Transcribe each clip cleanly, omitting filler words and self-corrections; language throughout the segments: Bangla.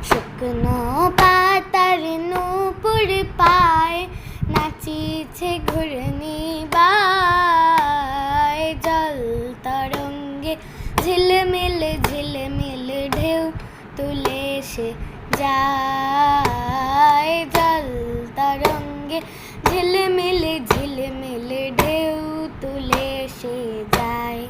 শুকনো পাতার নূপুর পায় নাচিছে ঘূর্ণিবায়, জল তরঙ্গে ঝিলমিল ঝিলমিল ঢেউ তুলে সে যায়, জল তরঙ্গে ঝিলমিল ঝিলমিল ঢেউ তুলে সে যায়।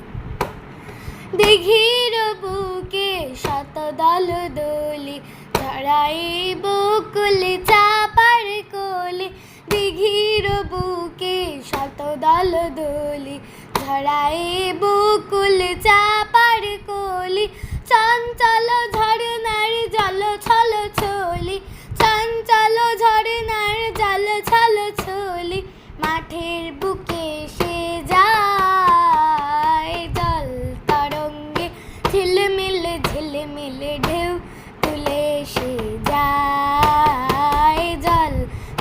দিঘির বুকে শত দল দোলি ধরাই বকুল চাপার কলি, দিঘির বুকে শত দল দোলি ধরাই বকুল চাপার কলি, চঞ্চল ঝরনার জল ছল ছলি, চঞ্চল ঝরনার জল ছল ছলি, মাঠের বুকে সে যায়, জল তরঙ্গে ঝিলমিল ঝিলমিল ঢেউ তুলে সে যায়, জল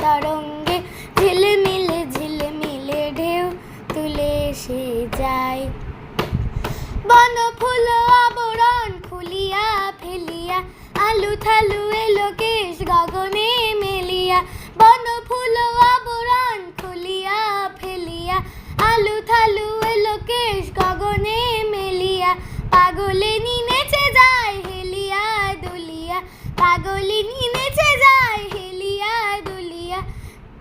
তরঙ্গে ঝিলমিল ঝিলমিল ঢেউ তুলে সে যায়। বন ফুল আবরণ খুলিয়া ফেলিয়া আলু থালু এলো কেশ